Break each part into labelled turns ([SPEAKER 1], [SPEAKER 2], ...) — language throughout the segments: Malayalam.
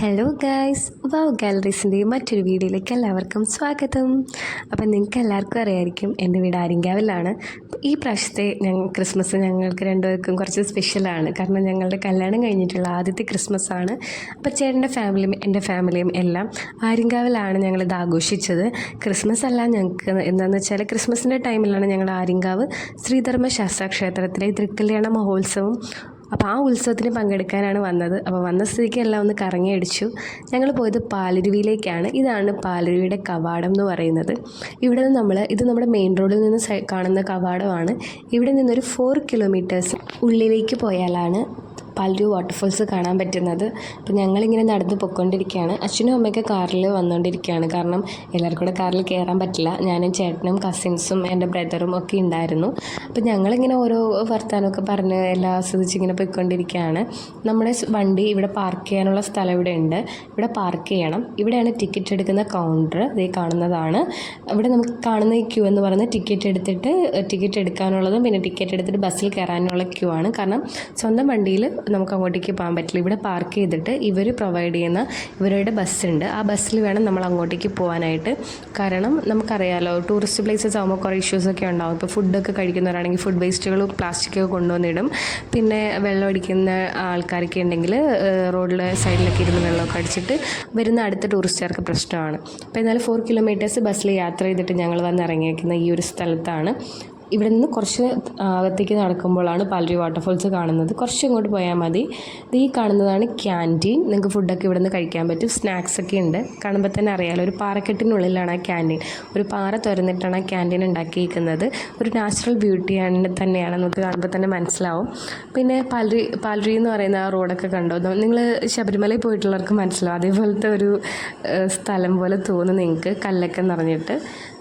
[SPEAKER 1] ഹലോ ഗായ്സ്, വാവ് ഗാലറീസിൻ്റെ മറ്റൊരു വീഡിയോയിലേക്ക് എല്ലാവർക്കും സ്വാഗതം. അപ്പം നിങ്ങൾക്ക് എല്ലാവർക്കും അറിയായിരിക്കും എൻ്റെ വീട് ആര്യങ്കാവിലാണ്. ഈ പ്രാവശ്യത്തെ ക്രിസ്മസ് ഞങ്ങൾക്ക് രണ്ടുപേർക്കും കുറച്ച് സ്പെഷ്യലാണ്. കാരണം ഞങ്ങളുടെ കല്യാണം കഴിഞ്ഞിട്ടുള്ള ആദ്യത്തെ ക്രിസ്മസ് ആണ്. അപ്പോൾ ചേട്ടൻ്റെ ഫാമിലിയും എൻ്റെ ഫാമിലിയും എല്ലാം ആര്യങ്കാവിലാണ് ഞങ്ങളിത് ആഘോഷിച്ചത്. ക്രിസ്മസ് അല്ല, ഞങ്ങൾക്ക് എന്താണെന്ന് വെച്ചാൽ ക്രിസ്മസിൻ്റെ ടൈമിലാണ് ഞങ്ങൾ ആര്യങ്കാവ് ശ്രീധർമ്മശാസ്ത്ര ക്ഷേത്രത്തിലെ തൃക്കല്യാണ മഹോത്സവം. അപ്പോൾ ആ ഉത്സവത്തിന് പങ്കെടുക്കാനാണ് വന്നത്. അപ്പോൾ വന്ന സ്ഥിതിക്ക് എല്ലാം ഒന്ന് കറങ്ങി അടിച്ചു. ഞങ്ങൾ പോയത് പാലരുവിയിലേക്കാണ്. ഇതാണ് പാലരുവിയുടെ കവാടം എന്ന് പറയുന്നത്. ഇവിടെ നിന്ന് ഇത് നമ്മുടെ മെയിൻ റോഡിൽ നിന്ന് കാണുന്ന കവാടമാണ്. ഇവിടെ നിന്നൊരു 4 കിലോമീറ്റേഴ്സ് ഉള്ളിലേക്ക് പോയാലാണ് പാലരുവി വാട്ടർഫോൾസ് കാണാൻ പറ്റുന്നത്. അപ്പോൾ ഞങ്ങളിങ്ങനെ നടന്ന് പൊയ്ക്കൊണ്ടിരിക്കുകയാണ്. അച്ഛനും അമ്മയൊക്കെ കാറിൽ വന്നുകൊണ്ടിരിക്കുകയാണ്. കാരണം എല്ലാവർക്കും കൂടെ കാറിൽ കയറാൻ പറ്റില്ല. ഞാനും ചേട്ടനും കസിൻസും എൻ്റെ ബ്രദറും ഒക്കെ ഉണ്ടായിരുന്നു. അപ്പോൾ ഞങ്ങളിങ്ങനെ ഓരോ വർത്തമാനമൊക്കെ പറഞ്ഞ് എല്ലാം ആസ്വദിച്ച് ഇങ്ങനെ പോയിക്കൊണ്ടിരിക്കുകയാണ്. നമ്മുടെ വണ്ടി ഇവിടെ പാർക്ക് ചെയ്യാനുള്ള സ്ഥലം ഇവിടെ ഉണ്ട്. ഇവിടെ പാർക്ക് ചെയ്യണം. ഇവിടെയാണ് ടിക്കറ്റ് എടുക്കുന്ന കൗണ്ടർ. ഇതേ കാണുന്നതാണ്. ഇവിടെ നമുക്ക് കാണുന്ന ഈ ക്യൂ എന്ന് പറയുന്നത് ടിക്കറ്റ് എടുക്കാനുള്ളതും പിന്നെ ടിക്കറ്റ് എടുത്തിട്ട് ബസ്സിൽ കയറാനുള്ള ക്യൂ ആണ്. കാരണം സ്വന്തം വണ്ടിയിൽ നമുക്ക് അങ്ങോട്ടേക്ക് പോകാൻ പറ്റില്ല. ഇവിടെ പാർക്ക് ചെയ്തിട്ട് ഇവർ പ്രൊവൈഡ് ചെയ്യുന്ന ഇവരുടെ ബസ്സുണ്ട്. ആ ബസ്സിൽ വേണം നമ്മൾ അങ്ങോട്ടേക്ക് പോകാനായിട്ട്. കാരണം നമുക്കറിയാമല്ലോ, ടൂറിസ്റ്റ് പ്ലേസസ് ആകുമ്പോൾ കുറേ ഇഷ്യൂസൊക്കെ ഉണ്ടാകും. ഇപ്പോൾ ഫുഡൊക്കെ കഴിക്കുന്നവരാണെങ്കിൽ ഫുഡ് വേസ്റ്റുകൾ പ്ലാസ്റ്റിക്കൊക്കെ കൊണ്ടുവന്നിടും. പിന്നെ വെള്ളം അടിക്കുന്ന ആൾക്കാരൊക്കെ ഉണ്ടെങ്കിൽ റോഡിലെ സൈഡിലൊക്കെ ഇരുന്ന് വെള്ളമൊക്കെ അടിച്ചിട്ട് വരുന്ന അടുത്ത ടൂറിസ്റ്റുകാർക്ക് പ്രശ്നമാണ്. അപ്പോൾ എന്നാലും 4 കിലോമീറ്റേഴ്സ് ബസ്സിൽ യാത്ര ചെയ്തിട്ട് ഞങ്ങൾ വന്ന് ഇറങ്ങിയിരിക്കുന്ന ഈ ഒരു സ്ഥലത്താണ്. ഇവിടെ നിന്ന് കുറച്ച് അകത്തേക്ക് നടക്കുമ്പോഴാണ് പാലരുവി വാട്ടർഫോൾസ് കാണുന്നത്. കുറച്ച് ഇങ്ങോട്ട് പോയാൽ മതി. ഈ കാണുന്നതാണ് ക്യാൻറ്റീൻ. നിങ്ങൾക്ക് ഫുഡൊക്കെ ഇവിടെ നിന്ന് കഴിക്കാൻ പറ്റും. സ്നാക്സൊക്കെ ഉണ്ട്. കാണുമ്പോൾ തന്നെ അറിയാമല്ലോ, ഒരു പാറക്കെട്ടിനുള്ളിലാണ് ആ ക്യാൻറ്റീൻ. ഒരു പാറ തുറന്നിട്ടാണ് ആ ക്യാൻറ്റീൻ ഉണ്ടാക്കിയിരിക്കുന്നത്. ഒരു നാച്ചുറൽ ബ്യൂട്ടിയാണ് തന്നെയാണ്, നമുക്ക് കാണുമ്പോൾ തന്നെ മനസ്സിലാവും. പിന്നെ പാലരുവി എന്ന് പറയുന്ന ആ റോഡൊക്കെ കണ്ടോ? നിങ്ങൾ ശബരിമലയിൽ പോയിട്ടുള്ളവർക്ക് മനസ്സിലാവും. അതേപോലത്തെ ഒരു സ്ഥലം പോലെ തോന്നും നിങ്ങൾക്ക്, കല്ലൊക്കെ നിറഞ്ഞിട്ട്.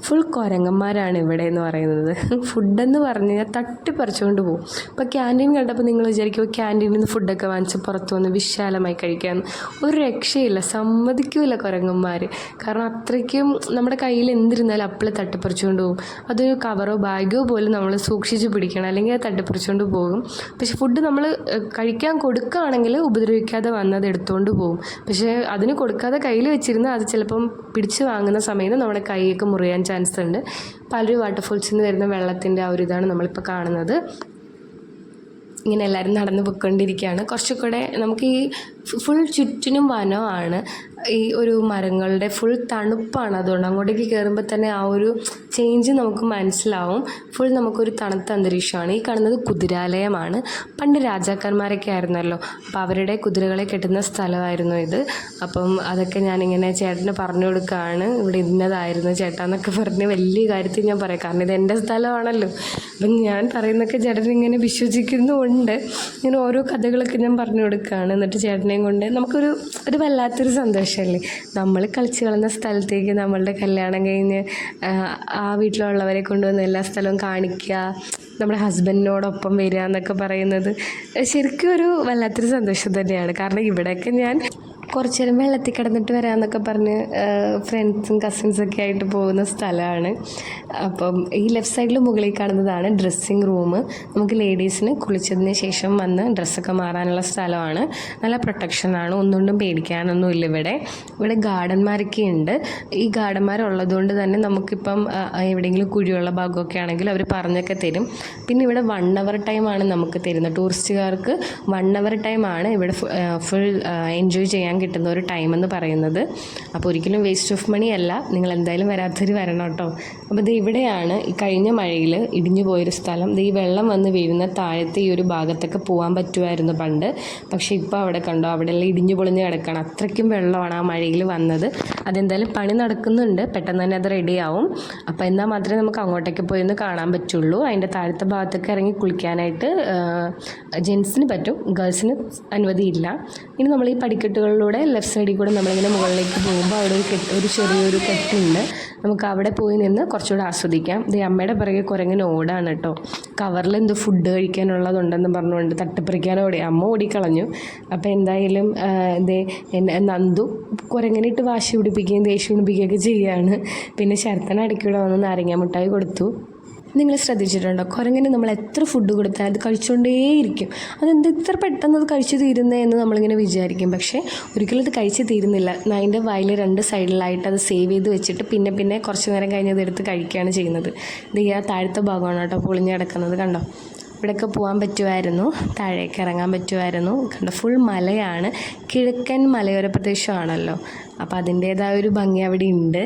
[SPEAKER 1] ഫുൾ കുരങ്ങന്മാരാണ് ഇവിടെ എന്ന് പറയുന്നത്. ഫുഡെന്ന് പറഞ്ഞു കഴിഞ്ഞാൽ തട്ടിപ്പറിച്ചുകൊണ്ട് പോകും. ഇപ്പോൾ ക്യാൻറ്റീൻ കണ്ടപ്പോൾ നിങ്ങൾ വിചാരിക്കും ക്യാൻറ്റീനിൽ നിന്ന് ഫുഡൊക്കെ വാങ്ങിച്ച് പുറത്ത് വന്ന് വിശാലമായി കഴിക്കാമെന്ന്. ഒരു രക്ഷയില്ല, സമ്മതിക്കില്ല കുരങ്ങന്മാർ. കാരണം അത്രയ്ക്കും നമ്മുടെ കയ്യിൽ എന്തിരുന്നാലും അപ്പളെ തട്ടിപ്പറിച്ചുകൊണ്ട് പോകും. അതൊരു കവറോ ബാഗോ പോലും നമ്മൾ സൂക്ഷിച്ച് പിടിക്കണം, അല്ലെങ്കിൽ അത് തട്ടിപ്പറിച്ചുകൊണ്ട് പോകും. പക്ഷേ ഫുഡ് നമ്മൾ കഴിക്കാൻ കൊടുക്കുകയാണെങ്കിൽ ഉപദ്രവിക്കാതെ വന്നത് എടുത്തുകൊണ്ട് പോകും. പക്ഷേ അതിന് കൊടുക്കാതെ കയ്യിൽ വെച്ചിരുന്നാൽ അത് ചിലപ്പം പിടിച്ച് വാങ്ങുന്ന സമയത്ത് നമ്മുടെ കൈയൊക്കെ മുറിയാൻ ചാൻസ് ഉണ്ട്. പാലരുവി വാട്ടർഫോൾസിൽ നിന്ന് വരുന്ന വെള്ളത്തിൻ്റെ ആ ഒരു ഇതാണ് നമ്മളിപ്പോൾ കാണുന്നത്. ഇങ്ങനെ എല്ലാവരും നടന്ന് പോയിക്കൊണ്ടിരിക്കുകയാണ്. കുറച്ചുകൂടെ നമുക്ക് ഈ ഫുൾ ചുറ്റിനും വനമാണ്. ഈ ഒരു മരങ്ങളുടെ ഫുൾ തണുപ്പാണ്. അതുകൊണ്ട് അങ്ങോട്ടേക്ക് കയറുമ്പോൾ തന്നെ ആ ഒരു ചേഞ്ച് നമുക്ക് മനസ്സിലാവും. ഫുൾ നമുക്കൊരു തണുത്ത അന്തരീക്ഷമാണ്. ഈ കാണുന്നത് കുതിരാലയമാണ്. പണ്ട് രാജാക്കന്മാരൊക്കെ ആയിരുന്നല്ലോ, അപ്പോൾ അവരുടെ കുതിരകളെ കെട്ടുന്ന സ്ഥലമായിരുന്നു ഇത്. അപ്പം അതൊക്കെ ഞാനിങ്ങനെ ചേട്ടന് പറഞ്ഞു കൊടുക്കുകയാണ്. ഇവിടെ ഇന്നതായിരുന്നു ചേട്ടാന്നൊക്കെ പറഞ്ഞ് വലിയ കാര്യത്തിൽ ഞാൻ പറയാം. കാരണം ഇത് എൻ്റെ സ്ഥലമാണല്ലോ. അപ്പം ഞാൻ പറയുന്നതൊക്കെ ചേട്ടനിങ്ങനെ വിശ്വസിക്കുന്നുമുണ്ട്. ഇങ്ങനെ ഓരോ കഥകളൊക്കെ ഞാൻ പറഞ്ഞു കൊടുക്കുകയാണ്. എന്നിട്ട് ചേട്ടനെയും കൊണ്ട് നമുക്കൊരു വല്ലാത്തൊരു സന്തോഷമല്ലേ, നമ്മൾ കളിച്ച് കളഞ്ഞ സ്ഥലത്തേക്ക് നമ്മളുടെ കല്യാണം കഴിഞ്ഞ് ആ വീട്ടിലുള്ളവരെ കൊണ്ടുവന്ന് എല്ലാ സ്ഥലവും കാണിക്കുക, നമ്മുടെ ഹസ്ബൻഡിനോടൊപ്പം വരിക എന്നൊക്കെ പറയുന്നത് ശരിക്കും ഒരു വല്ലാത്തൊരു സന്തോഷം തന്നെയാണ്. കാരണം ഇവിടെയൊക്കെ ഞാൻ കുറച്ച് നേരം വെള്ളത്തിൽ കിടന്നിട്ട് വരാമെന്നൊക്കെ പറഞ്ഞ് ഫ്രണ്ട്സും കസിൻസൊക്കെ ആയിട്ട് പോകുന്ന സ്ഥലമാണ്. അപ്പം ഈ ലെഫ്റ്റ് സൈഡിൽ മുകളിൽ കാണുന്നതാണ് ഡ്രസ്സിങ് റൂം. നമുക്ക് ലേഡീസിന് കുളിച്ചതിന് ശേഷം വന്ന് ഡ്രസ്സൊക്കെ മാറാനുള്ള സ്ഥലമാണ്. നല്ല പ്രൊട്ടക്ഷനാണ്, ഒന്നുകൊണ്ടും പേടിക്കാനൊന്നുമില്ല. ഇവിടെ ഗാർഡന്മാരൊക്കെ ഉണ്ട്. ഈ ഗാർഡന്മാരുള്ളതുകൊണ്ട് തന്നെ നമുക്കിപ്പം എവിടെയെങ്കിലും കുഴിയുള്ള ഭാഗമൊക്കെ ആണെങ്കിൽ അവർ പറഞ്ഞൊക്കെ തരും. പിന്നെ ഇവിടെ 1 അവർ ടൈമാണ് നമുക്ക് തരുന്നത്. ടൂറിസ്റ്റുകാർക്ക് 1 അവർ ടൈമാണ് ഇവിടെ ഫുൾ എൻജോയ് ചെയ്യാൻ കിട്ടുന്ന ഒരു ടൈം എന്ന് പറയുന്നത്. അപ്പോൾ ഒരിക്കലും വേസ്റ്റ് ഓഫ് മണി അല്ല. നിങ്ങൾ എന്തായാലും വരാത്തവർ വരണം കേട്ടോ. അപ്പോൾ ഇത് ഇവിടെയാണ് ഈ കഴിഞ്ഞ മഴയിൽ ഇടിഞ്ഞു പോയൊരു സ്ഥലം. ഈ വെള്ളം വന്ന് വീഴുന്ന താഴത്തെ ഈ ഒരു ഭാഗത്തൊക്കെ പോകാൻ പറ്റുമായിരുന്നു പണ്ട്. പക്ഷേ ഇപ്പോൾ അവിടെ കണ്ടോ, അവിടെയെല്ലാം ഇടിഞ്ഞു പൊളിഞ്ഞ് കിടക്കണം. അത്രയ്ക്കും വെള്ളമാണ് ആ മഴയിൽ വന്നത്. അതെന്തായാലും പണി നടക്കുന്നുണ്ട്, പെട്ടെന്ന് തന്നെ അത് റെഡിയാവും. അപ്പോൾ എന്നാൽ മാത്രമേ നമുക്ക് അങ്ങോട്ടേക്ക് പോയി ഒന്ന് കാണാൻ പറ്റുള്ളൂ. അതിൻ്റെ താഴത്തെ ഭാഗത്തൊക്കെ ഇറങ്ങി കുളിക്കാനായിട്ട് ജെൻസിന് പറ്റും, ഗേൾസിന് അനുമതിയില്ല. ഇനി നമ്മൾ ഈ പടിക്കെട്ടുകളിലൂടെ ലെഫ്റ്റ് സൈഡിൽ കൂടെ നമ്മളിങ്ങനെ മുകളിലേക്ക് പോകുമ്പോൾ അവിടെ ഒരു ചെറിയൊരു കെട്ടുണ്ട്. നമുക്ക് അവിടെ പോയി നിന്ന് കുറച്ചുകൂടെ ആസ്വദിക്കാം. ഇത് അമ്മയുടെ പിറകെ കുരങ്ങനെ ഓടാണ് കേട്ടോ. കവറിൽ എന്തോ ഫുഡ് കഴിക്കാനുള്ളതുണ്ടെന്ന് പറഞ്ഞുകൊണ്ട് തട്ടിപ്പറിക്കാനോടെ അമ്മ ഓടിക്കളഞ്ഞു. അപ്പോൾ എന്തായാലും നന്ദു കുരങ്ങനിട്ട് വാശി പിടിപ്പിക്കുകയും ദേഷ്യം പിടിപ്പിക്കുകയൊക്കെ ചെയ്യുകയാണ്. പിന്നെ ശരത്തന ഇടയ്ക്കൂടെ വന്ന് നാരങ്ങ മിഠായി കൊടുത്തു. നിങ്ങൾ ശ്രദ്ധിച്ചിട്ടുണ്ടോ? കുരങ്ങിന് നമ്മൾ എത്ര ഫുഡ് കൊടുത്താൽ അത് കഴിച്ചുകൊണ്ടേയിരിക്കും. അതെന്ത് ഇത്ര പെട്ടെന്ന് അത് കഴിച്ചു തീരുന്നേ എന്ന് നമ്മളിങ്ങനെ വിചാരിക്കും. പക്ഷേ ഒരിക്കലും അത് കഴിച്ച് തീരുന്നില്ല. അതിൻ്റെ വായിൽ 2 സൈഡിലായിട്ട് അത് സേവ് ചെയ്ത് വെച്ചിട്ട് പിന്നെ കുറച്ച് നേരം കഴിഞ്ഞ് അതെടുത്ത് കഴിക്കുകയാണ് ചെയ്യുന്നത്. ഇത് ഈ താഴത്തെ ഭാഗമാണ് കേട്ടോ പൊളിഞ്ഞ് കിടക്കുന്നത്. കണ്ടോ? ഇവിടെയൊക്കെ പോകാൻ പറ്റുമായിരുന്നു, താഴേക്ക് ഇറങ്ങാൻ പറ്റുമായിരുന്നു. കണ്ടോ? ഫുൾ മലയാണ്, കിഴക്കൻ മലയോര പ്രദേശമാണല്ലോ, അപ്പോൾ അതിൻ്റേതായ ഒരു ഭംഗി അവിടെ ഉണ്ട്.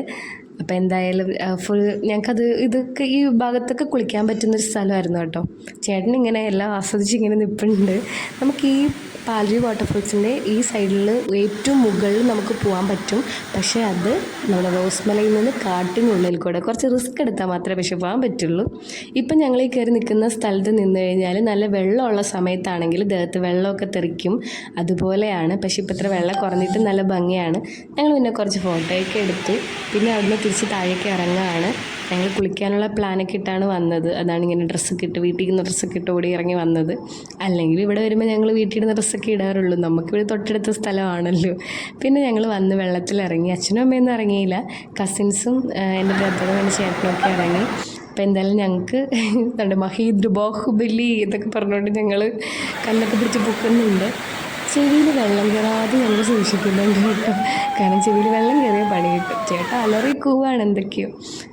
[SPEAKER 1] അപ്പോൾ എന്തായാലും ഫുൾ ഞങ്ങൾക്കത് ഇതൊക്കെ ഈ ഭാഗത്തൊക്കെ കുളിക്കാൻ പറ്റുന്നൊരു സ്ഥലമായിരുന്നു കേട്ടോ. ചേട്ടൻ ഇങ്ങനെ എല്ലാം ആസ്വദിച്ച് ഇങ്ങനെ നിൽപ്പുണ്ട്. നമുക്ക് ഈ പാലരുവി വാട്ടർഫോൾസിൻ്റെ ഈ സൈഡിൽ ഏറ്റവും മുകളിൽ നമുക്ക് പോകാൻ പറ്റും. പക്ഷേ അത് നമ്മുടെ റോസ്മലയിൽ നിന്ന് കാട്ടിനുള്ളിൽ കൂടെ കുറച്ച് റിസ്ക് എടുത്താൽ മാത്രമേ പക്ഷേ പോകാൻ പറ്റുള്ളൂ. ഇപ്പം ഞങ്ങൾ ഈ കയറി നിൽക്കുന്ന സ്ഥലത്ത് നിന്ന് കഴിഞ്ഞാൽ നല്ല വെള്ളമുള്ള സമയത്താണെങ്കിൽ ദേഹത്ത് വെള്ളമൊക്കെ തെറിക്കും, അതുപോലെയാണ്. പക്ഷേ ഇപ്പോൾ ഇത്ര വെള്ളം കുറഞ്ഞിട്ട് നല്ല ഭംഗിയാണ്. ഞങ്ങൾ പിന്നെ കുറച്ച് ഫോട്ടോയൊക്കെ എടുത്തു. പിന്നെ അവിടുന്ന് തിരിച്ച് താഴേക്ക് ഇറങ്ങുകയാണ്. ഞങ്ങൾ കുളിക്കാനുള്ള പ്ലാനൊക്കെ ഇട്ടാണ് വന്നത്. അതാണ് ഇങ്ങനെ ഡ്രസ്സൊക്കെ ഇട്ട് വീട്ടിൽ നിന്ന് ഡ്രസ്സൊക്കെ ഇട്ട് ഓടി ഇറങ്ങി വന്നത്. അല്ലെങ്കിൽ ഇവിടെ വരുമ്പോൾ ഞങ്ങൾ വീട്ടിൽ നിന്ന് ഡ്രസ്സൊക്കെ ഇടാറുള്ളൂ, നമുക്കിവിടെ തൊട്ടടുത്ത സ്ഥലമാണല്ലോ. പിന്നെ ഞങ്ങൾ വന്ന് വെള്ളത്തിലിറങ്ങി. അച്ഛനും അമ്മയൊന്നും ഇറങ്ങിയില്ല, കസിൻസും എൻ്റെ ബ്രദറും എൻ്റെ ചേട്ടനും ഒക്കെ ഇറങ്ങി. അപ്പോൾ എന്തായാലും ഞങ്ങൾക്ക് മഹീന്ദ്ര ബാഹുബലി എന്നൊക്കെ പറഞ്ഞുകൊണ്ട് ഞങ്ങൾ കണ്ണൊക്കെ പിടിച്ച് പൊക്കുന്നുണ്ട്. ചെവിയിൽ വെള്ളം കയറാതെ ഞങ്ങൾ സൂക്ഷിക്കുന്നുണ്ട് കേട്ടോ, കാരണം ചെവിയിൽ വെള്ളം കയറിയ പണി കിട്ടും. ചേട്ടാ അലറി കൂവാണ് എന്തൊക്കെയോ.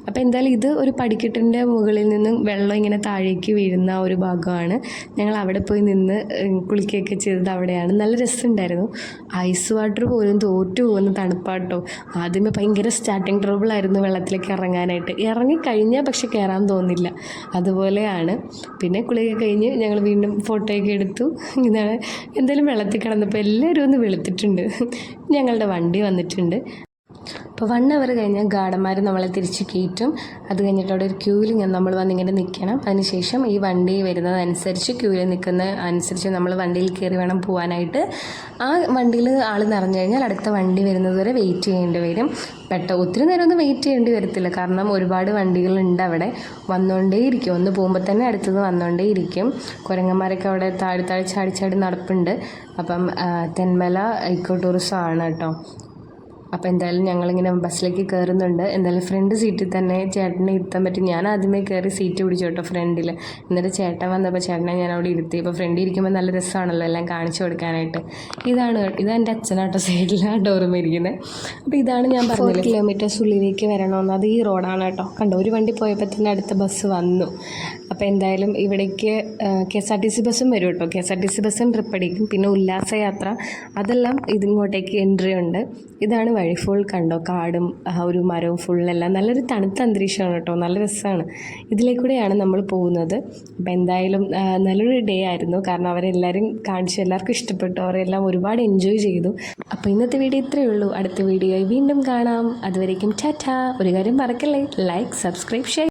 [SPEAKER 1] അപ്പോൾ എന്തായാലും ഇത് ഒരു പടിക്കെട്ടിൻ്റെ മുകളിൽ നിന്നും വെള്ളം ഇങ്ങനെ താഴേക്ക് വീഴുന്ന ഒരു ഭാഗമാണ്. ഞങ്ങൾ അവിടെ പോയി നിന്ന് കുളിക്കുകയൊക്കെ ചെയ്തത് അവിടെയാണ്. നല്ല രസമുണ്ടായിരുന്നു. ഐസ് വാട്ടർ പോലും തോറ്റു പോകുന്ന തണുപ്പാട്ടോ. ആദ്യമേ ഭയങ്കര സ്റ്റാർട്ടിങ് ട്രബിളായിരുന്നു വെള്ളത്തിലേക്ക് ഇറങ്ങാനായിട്ട്. ഇറങ്ങിക്കഴിഞ്ഞാൽ പക്ഷെ കയറാൻ തോന്നില്ല, അതുപോലെയാണ്. പിന്നെ കുളിയൊക്കെ കഴിഞ്ഞ് ഞങ്ങൾ വീണ്ടും ഫോട്ടോയൊക്കെ എടുത്തു. ഇതാണ് എന്തായാലും വെള്ളത്തിൽ കിടന്നപ്പോൾ എല്ലാവരും ഒന്ന് വെളുത്തിട്ടുണ്ട്. ഞങ്ങളുടെ വണ്ടി വന്നിട്ടുണ്ട്. അപ്പോൾ 1 അവർ കഴിഞ്ഞാൽ ഗാർഡന്മാർ നമ്മളെ തിരിച്ച് കയറ്റും. അത് കഴിഞ്ഞിട്ട് അവിടെ ഒരു ക്യൂവിൽ നമ്മൾ വന്നിങ്ങനെ നിൽക്കണം. അതിനുശേഷം ഈ വണ്ടി വരുന്നതനുസരിച്ച് ക്യൂവിൽ നിൽക്കുന്ന അനുസരിച്ച് നമ്മൾ വണ്ടിയിൽ കയറി വേണം പോകാനായിട്ട്. ആ വണ്ടിയിൽ ആൾ നിറഞ്ഞു കഴിഞ്ഞാൽ അടുത്ത വണ്ടി വരുന്നത് വരെ വെയിറ്റ് ചെയ്യേണ്ടി വരും. ഒത്തിരി നേരമൊന്നും വെയിറ്റ് ചെയ്യേണ്ടി വരത്തില്ല, കാരണം ഒരുപാട് വണ്ടികളുണ്ട് അവിടെ, വന്നുകൊണ്ടേയിരിക്കും. ഒന്ന് പോകുമ്പോൾ തന്നെ അടുത്തത് വന്നുകൊണ്ടേയിരിക്കും. കുരങ്ങന്മാരൊക്കെ അവിടെ താഴെ ചാടി നടപ്പുണ്ട്. അപ്പം തെന്മല ഇക്കോ ടൂറിസം ആണ് കേട്ടോ. അപ്പോൾ എന്തായാലും ഞങ്ങളിങ്ങനെ ബസ്സിലേക്ക് കയറുന്നുണ്ട്. എന്തായാലും ഫ്രണ്ട് സീറ്റിൽ തന്നെ ചേട്ടനെ ഇരുത്താൻ പറ്റി. ഞാൻ ആദ്യമേ കയറി സീറ്റ് പിടിച്ചു കേട്ടോ ഫ്രണ്ടിൽ. എന്നിട്ട് ചേട്ടൻ വന്നപ്പോൾ ചേട്ടനെ ഞാൻ അവിടെ ഇരുത്തി. ഇപ്പോൾ ഫ്രണ്ടിൽ ഇരിക്കുമ്പോൾ നല്ല രസമാണല്ലോ എല്ലാം കാണിച്ചു കൊടുക്കാനായിട്ട്. ഇതെൻ്റെ അച്ഛനാട്ടോ സൈഡിലാണ് ഡോറും ഇരിക്കുന്നത്. അപ്പോൾ ഇതാണ് ഞാൻ പറഞ്ഞത് 4 കിലോമീറ്റേഴ്സ് ഉള്ളിലേക്ക് വരണമെന്ന്. അത് ഈ റോഡാണ് കേട്ടോ. കണ്ടോ, ഒരു വണ്ടി പോയപ്പോൾ തന്നെ അടുത്ത ബസ് വന്നു. അപ്പോൾ എന്തായാലും ഇവിടേക്ക് KSRTC ബസ്സും വരും കേട്ടോ. KSRTC ബസ്സും ട്രിപ്പ് അടിക്കും. പിന്നെ ഉല്ലാസയാത്ര, അതെല്ലാം ഇതിങ്ങോട്ടേക്ക് എൻട്രി ഉണ്ട്. ഇതാണ് വഴി. ഫുൾ കണ്ടോ, കാടും ഒരു മരവും ഫുള്ളെല്ലാം നല്ലൊരു തണുത്ത അന്തരീക്ഷമാണ് കേട്ടോ, നല്ല രസമാണ്. ഇതിലേക്കൂടെയാണ് നമ്മൾ പോകുന്നത്. അപ്പോൾ എന്തായാലും നല്ലൊരു ഡേ ആയിരുന്നു, കാരണം അവരെല്ലാവരും കാണിച്ചു, എല്ലാവർക്കും ഇഷ്ടപ്പെട്ടു, അവരെല്ലാം ഒരുപാട് എൻജോയ് ചെയ്തു. അപ്പോൾ ഇന്നത്തെ വീഡിയോ ഇത്രയേ ഉള്ളൂ. അടുത്ത വീഡിയോയിൽ വീണ്ടും കാണാം. അതുവരേക്കും ടാറ്റാ. ഒരു കാര്യം മറക്കല്ലേ, ലൈക്ക്, സബ്സ്ക്രൈബ്, ഷെയർ.